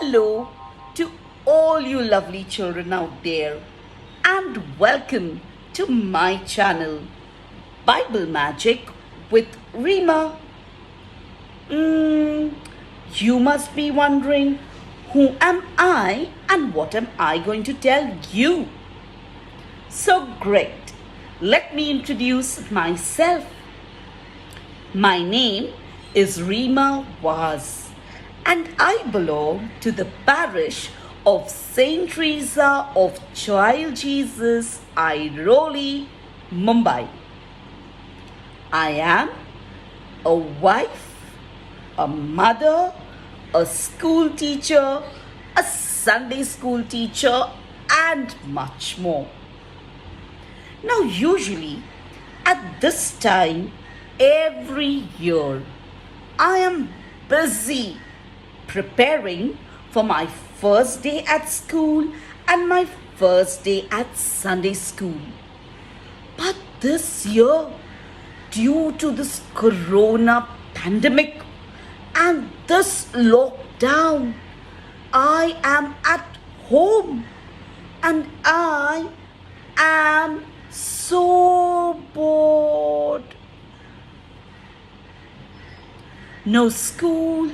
Hello to all you lovely children out there, and welcome to my channel, Bible Magic with Rima. You must be wondering, who am I and what am I going to tell you? So great, let me introduce myself. My name is Rima Vaz, and I belong to the parish of Saint Teresa of Child Jesus, Airoli, Mumbai. I am a wife, a mother, a school teacher, a Sunday school teacher, and much more. Now, usually at this time every year, I am busy preparing for my first day at school and my first day at Sunday school. But this year, due to this corona pandemic and this lockdown, I am at home and I am so bored. No school,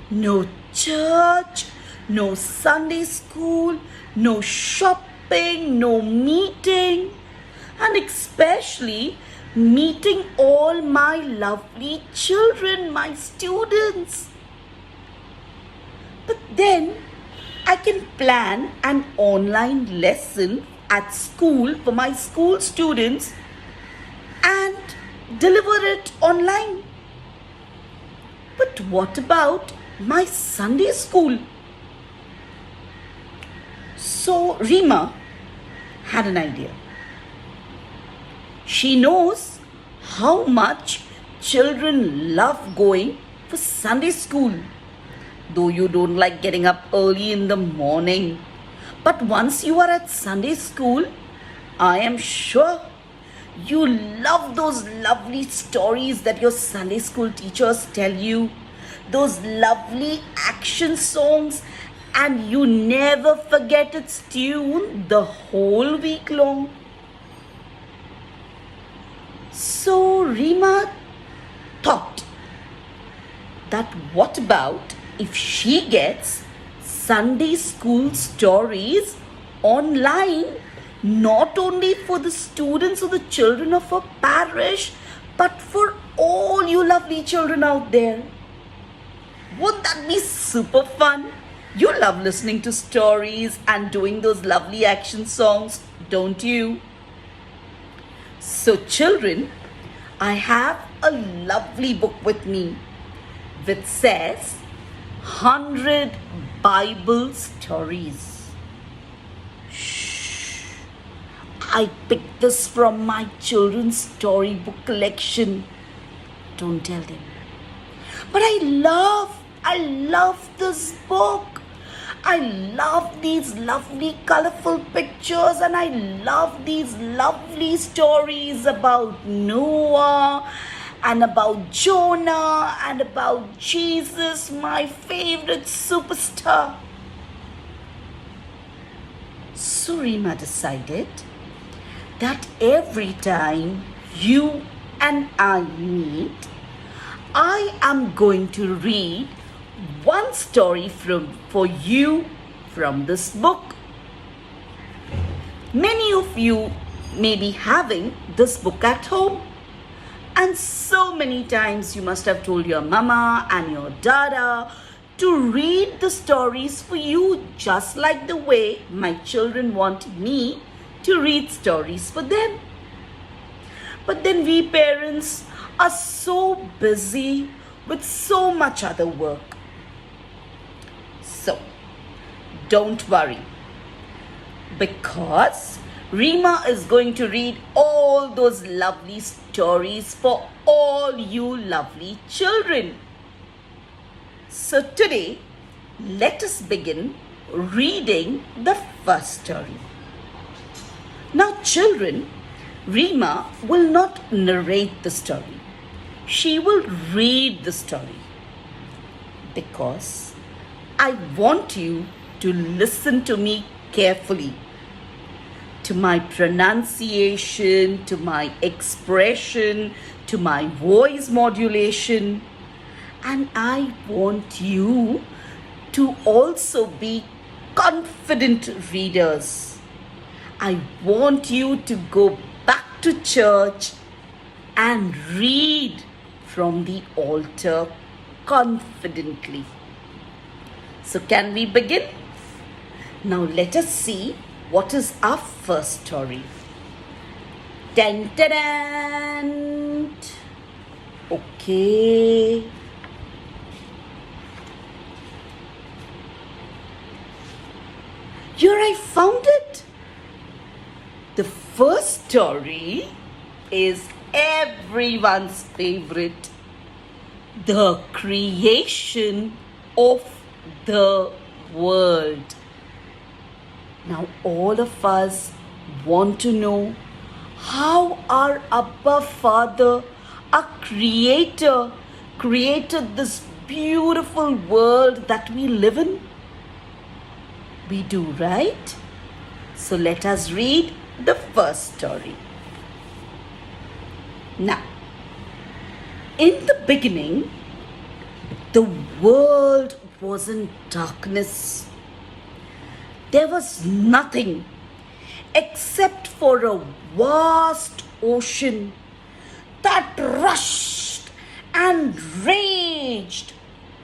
no church, no Sunday school, no shopping, no meeting, and especially meeting all my lovely children, my students. But then I can plan an online lesson at school for my school students and deliver it online. But what about my Sunday school? So Rima had an idea. She knows how much children love going for Sunday school. Though you don't like getting up early in the morning. But once you are at Sunday school, I am sure you love those lovely stories that your Sunday school teachers tell you, those lovely action songs, and you never forget its tune the whole week long. So Rima thought that what about if she gets Sunday school stories online, not only for the students or the children of her parish, but for all you lovely children out there. Wouldn't that be super fun? You love listening to stories and doing those lovely action songs, don't you? So children, I have a lovely book with me which says 100 Bible Stories. I picked this from my children's storybook collection. Don't tell them. But I love this book. I love these lovely colorful pictures and I love these lovely stories about Noah and about Jonah and about Jesus, my favorite superstar. So Rima decided that every time you and I meet, I am going to read one story for you from this book. Many of you may be having this book at home, and so many times you must have told your mama and your dada to read the stories for you, just like the way my children want me to read stories for them. But then we parents are so busy with so much other work. So, don't worry, because Rima is going to read all those lovely stories for all you lovely children. So today, let us begin reading the first story. Now children, Rima will not narrate the story. She will read the story because I want you to listen to me carefully, to my pronunciation, to my expression, to my voice modulation. And I want you to also be confident readers. I want you to go back to church and read from the altar confidently. So, can we begin? Now, let us see what is our first story. Dun, dun, dun. Okay. Here I found it. The first story is everyone's favorite, the creation of the world. Now, all of us want to know how our Abba Father, our Creator, created this beautiful world that we live in. We do, right? So let us read the first story. Now, in the beginning, the world was in darkness. There was nothing except for a vast ocean that rushed and raged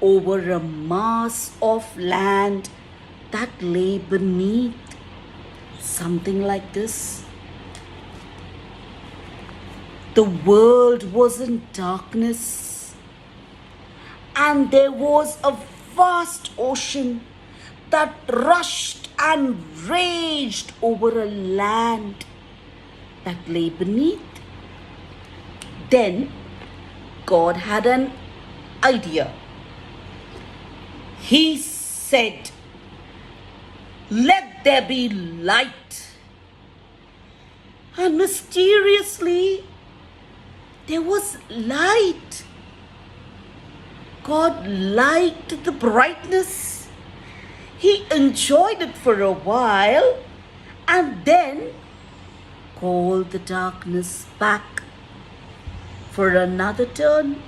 over a mass of land that lay beneath. Something like this. The world was in darkness, and there was a vast ocean that rushed and raged over a land that lay beneath. Then God had an idea. He said, "Let there be light." And mysteriously, there was light. God liked the brightness. He enjoyed it for a while and then called the darkness back for another turn.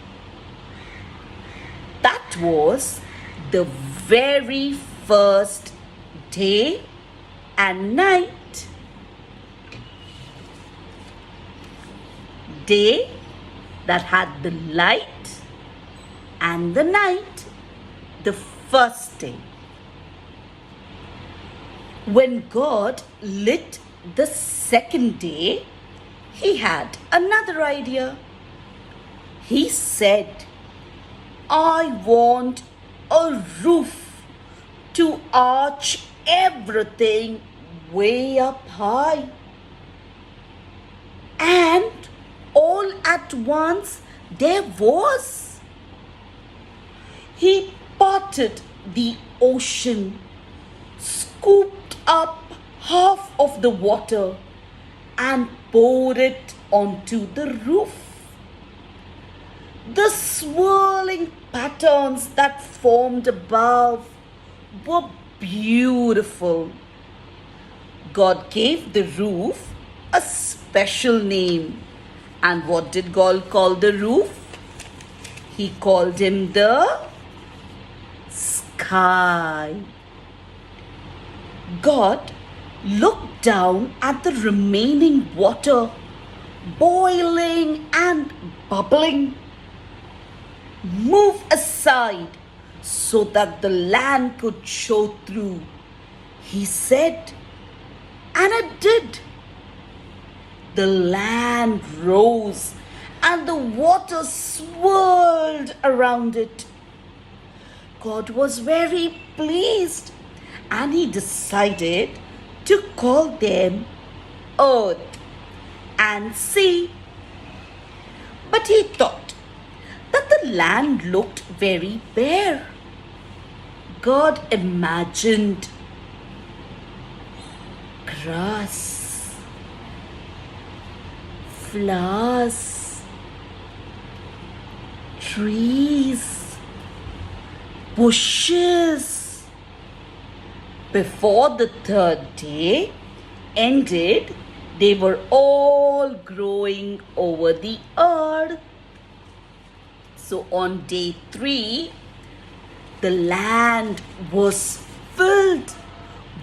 That was the very first day and night. Day that had the light, and the night, the first day. When God lit the second day, he had another idea. He said, "I want a roof to arch everything way up high." And all at once there was. He parted the ocean, scooped up half of the water and poured it onto the roof. The swirling patterns that formed above were beautiful. God gave the roof a special name. And what did God call the roof? He called him the sky. God looked down at the remaining water, boiling and bubbling. "Move aside so that the land could show through," he said. And it did. The land rose and the water swirled around it. God was very pleased and he decided to call them earth and sea. But he thought that the land looked very bare. God imagined grass, flowers, trees, bushes, Before the third day ended, they were all growing over the earth. So on day 3, the land was filled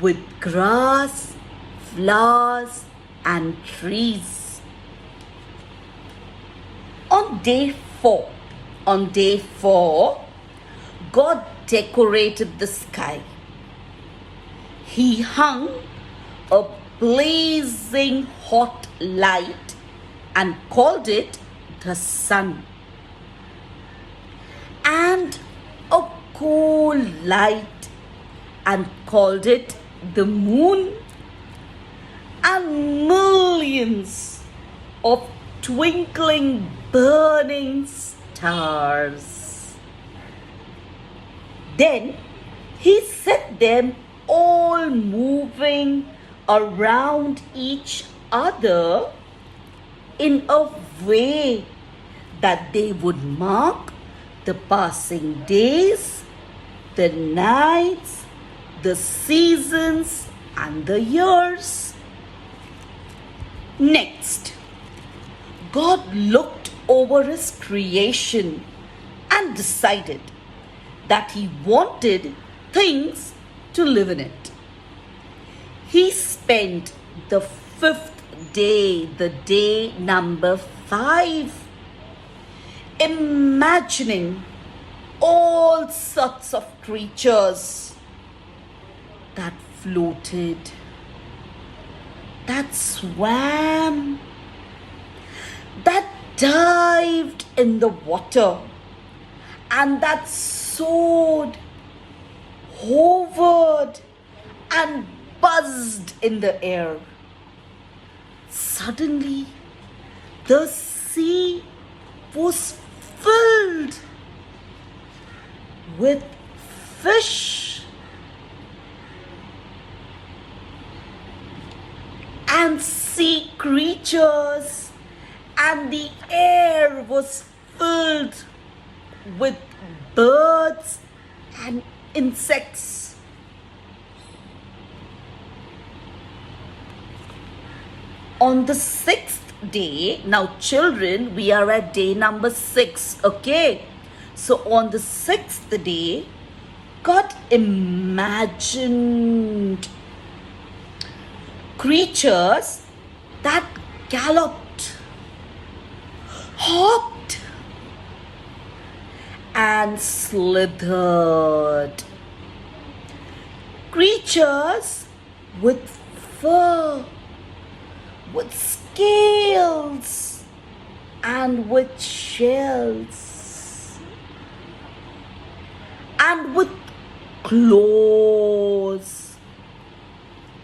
with grass, flowers, and trees. On day 4, God decorated the sky. He hung a blazing hot light and called it the sun, and a cool light and called it the moon, and millions of twinkling, burning stars. Then he set them all moving around each other in a way that they would mark the passing days, the nights, the seasons, and the years. Next, God looked over his creation and decided that he wanted things to live in it. He spent the 5th day, the day number 5, imagining all sorts of creatures that floated, that swam, that dived in the water, and that soared, hovered, and buzzed in the air. Suddenly, the sea was filled with fish and sea creatures, and the air was filled with birds and insects. On the 6th day, now children, we are at day number 6, okay? So on the 6th day, God imagined creatures that galloped, hopped, and slithered. Creatures with fur, with scales, and with shells, and with claws,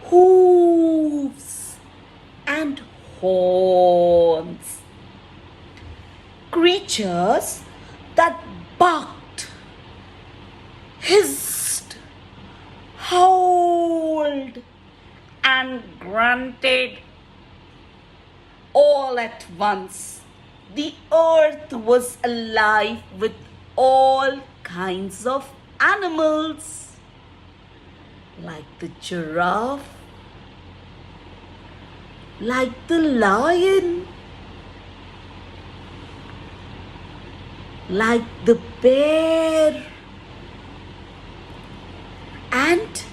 hooves, and horns. Creatures that barked, hissed, howled, and grunted all at once. The earth was alive with all kinds of animals, like the giraffe, like the lion, like the bear, and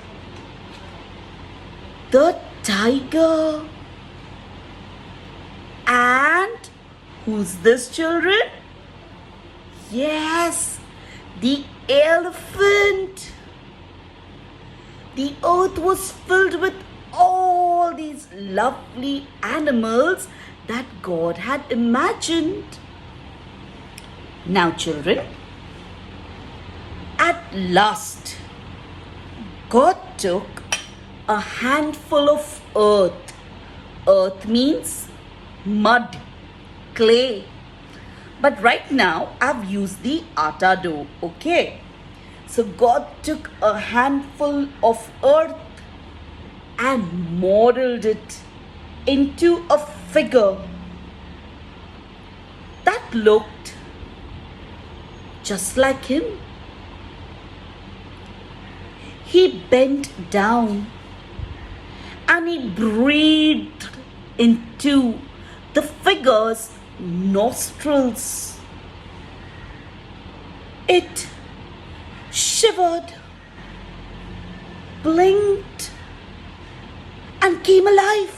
the tiger. And who's this, children? Yes, the elephant. The earth was filled with all these lovely animals that God had imagined. Now, children, at last, God took a handful of earth. Earth means mud, clay. But right now, I've used the atta dough, okay? So God took a handful of earth and modeled it into a figure that looked just like him. he bent down and he breathed into the figure's nostrils. It shivered, blinked, and came alive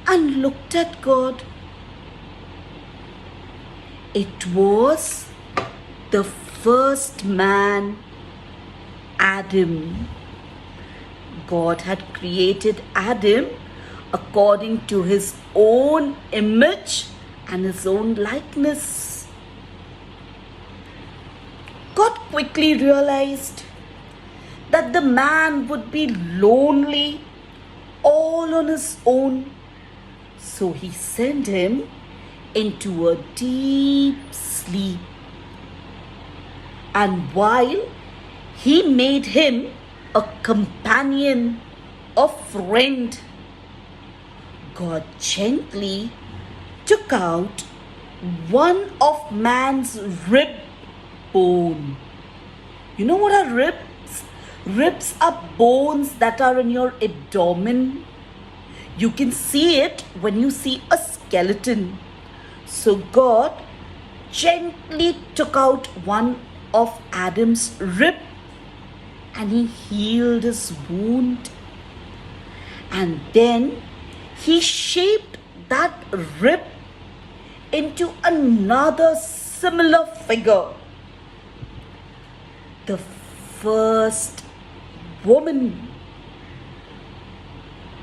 and looked at God. It was the first man, Adam. God had created Adam according to his own image and his own likeness. God quickly realized that the man would be lonely all on his own. So he sent him into a deep sleep. And while he made him a companion, a friend, God gently took out one of man's rib bone. You know what are ribs? Ribs are bones that are in your abdomen. You can see it when you see a skeleton. So God gently took out one of Adam's rib and he healed his wound. And then he shaped that rib into another similar figure. The first woman,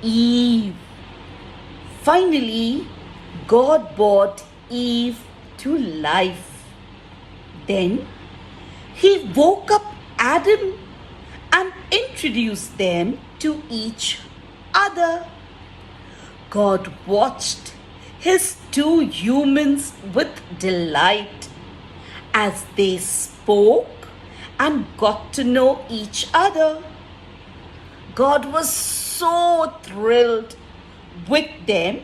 Eve. Finally, God brought Eve to life. Then he woke up Adam and introduced them to each other. God watched his two humans with delight as they spoke and got to know each other. God was so thrilled with them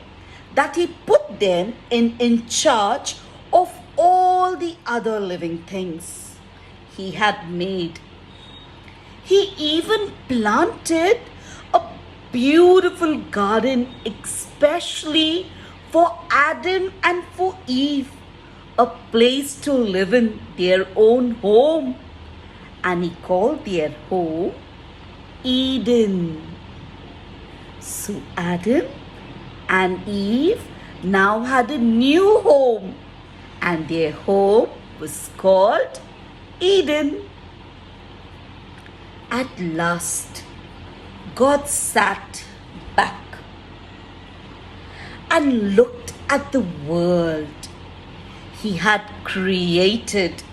that he put them in charge of all the other living things he had made. He even planted a beautiful garden especially for Adam and for Eve, a place to live in, their own home. And he called their home Eden. So Adam and Eve now had a new home, and their home was called Eden. At last, God sat back and looked at the world he had created.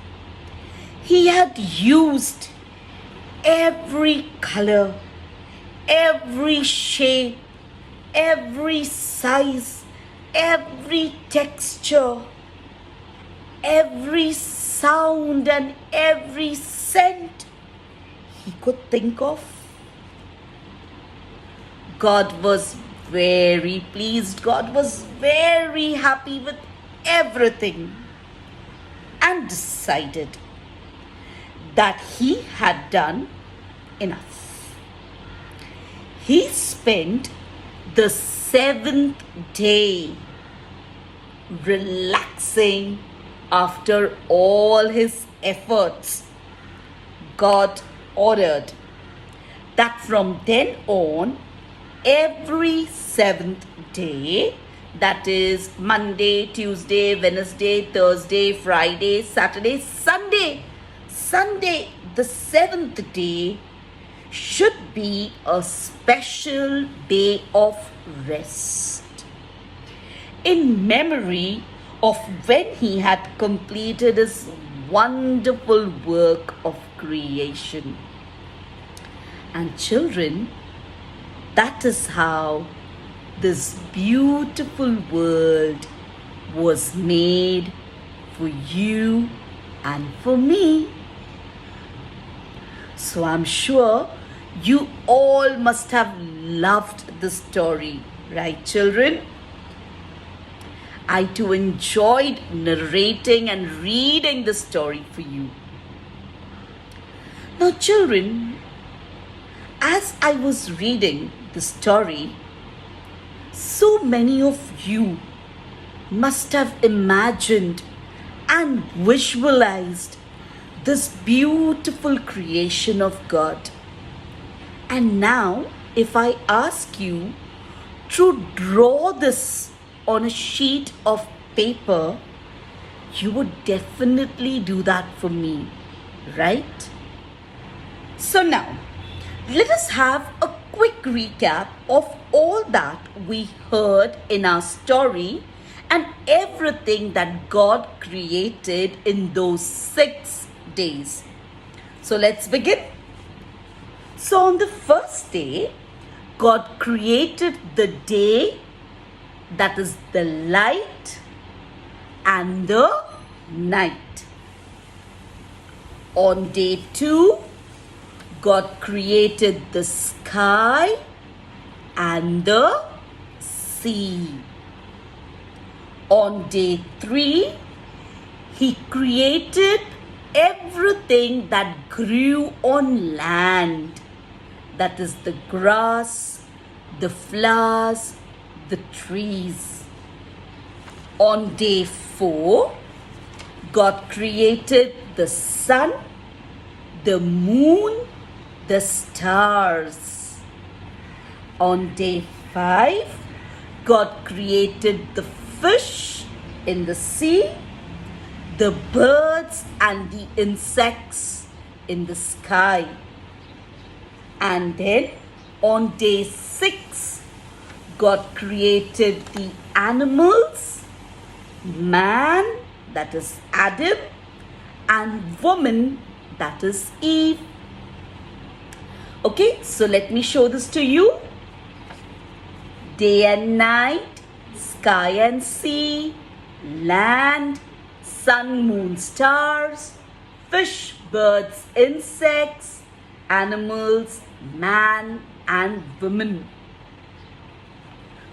He had used every color, every shape, every size, every texture, every sound and every scent he could think of. God was very pleased. God was very happy with everything and decided that he had done enough. He spent the seventh day relaxing after all his efforts. God ordered that from then on, every seventh day, that is Monday, Tuesday, Wednesday, Thursday, Friday, Saturday, Sunday, the seventh day, should be a special day of rest in memory of when he had completed his wonderful work of creation. And children, that is how this beautiful world was made for you and for me. So I'm sure you all must have loved the story, right, children? I too enjoyed narrating and reading the story for you. Now, children, as I was reading the story, so many of you must have imagined and visualized this beautiful creation of God. And now, if I ask you to draw this on a sheet of paper, you would definitely do that for me, right? So now, let us have a quick recap of all that we heard in our story and everything that God created in those 6 days. So let's begin. So on the first day, God created the day, that is the light, and the night. On day 2, God created the sky and the sea. On day 3, He created everything that grew on land. That is the grass, the flowers, the trees. On day 4, God created the sun, the moon, the stars. On day 5, God created the fish in the sea, the birds and the insects in the sky. And then on day 6, God created the animals, man, that is Adam, and woman, that is Eve. Okay, so let me show this to you. Day and night, sky and sea, land, sun, moon, stars, fish, birds, insects, animals, man, and woman.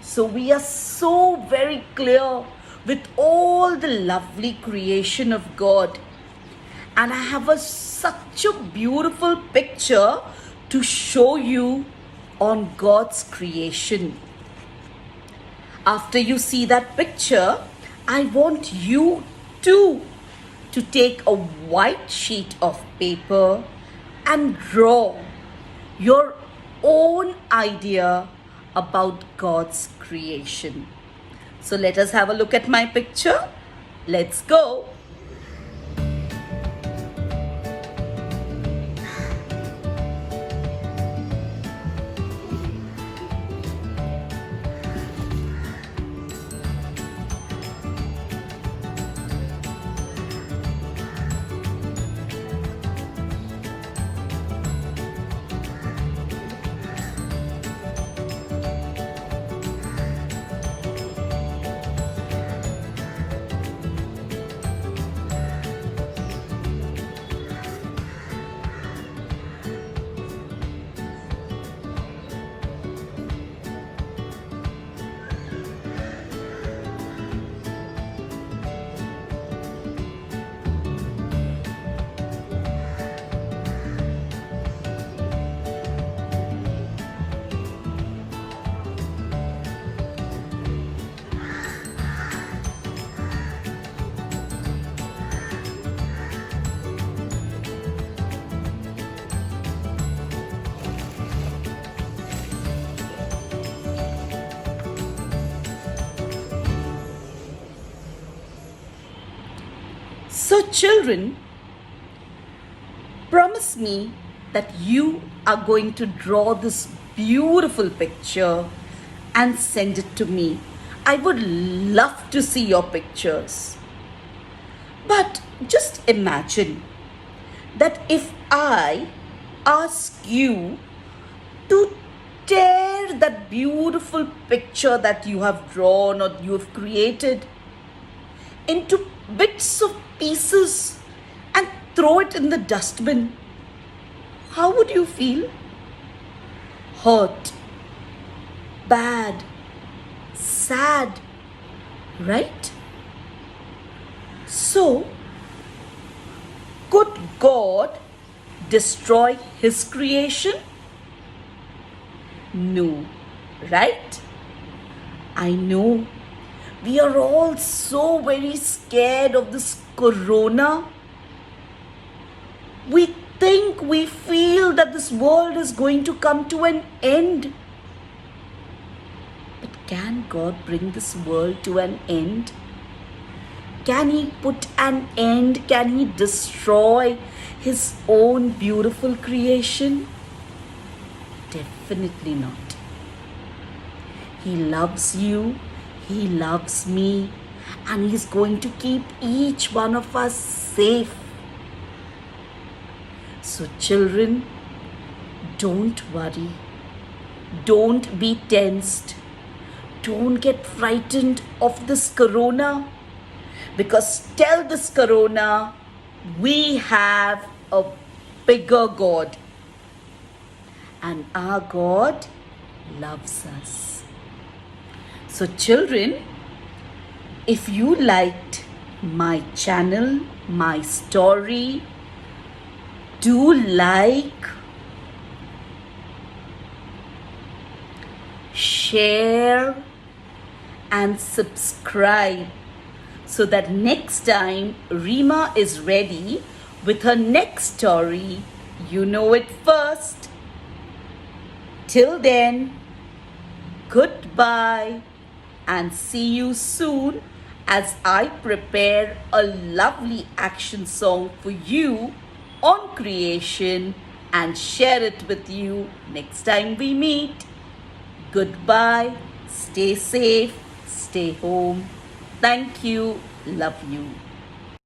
So we are so very clear with all the lovely creation of God. And I have such a beautiful picture to show you on God's creation. After you see that picture, I want you too to take a white sheet of paper and draw your own idea about God's creation. So let us have a look at my picture. Let's go. So children, promise me that you are going to draw this beautiful picture and send it to me. I would love to see your pictures. But just imagine that if I ask you to tear that beautiful picture that you have drawn or you have created into bits of pieces and throw it in the dustbin, how would you feel? Hurt, bad, sad, right? So, could God destroy his creation? No, right? I know we are all so very scared of this corona. We think, we feel that this world is going to come to an end. But can God bring this world to an end? Can He put an end? Can He destroy His own beautiful creation? Definitely not. He loves you, He loves me, and He's going to keep each one of us safe. So children, don't worry. Don't be tensed. Don't get frightened of this corona. Because tell this corona, we have a bigger God. And our God loves us. So children, if you liked my channel, my story, do like, share, and subscribe so that next time Rima is ready with her next story, you know it first. Till then, goodbye and see you soon as I prepare a lovely action song for you on creation and share it with you next time we meet. Goodbye. Stay safe. Stay home. Thank you. Love you.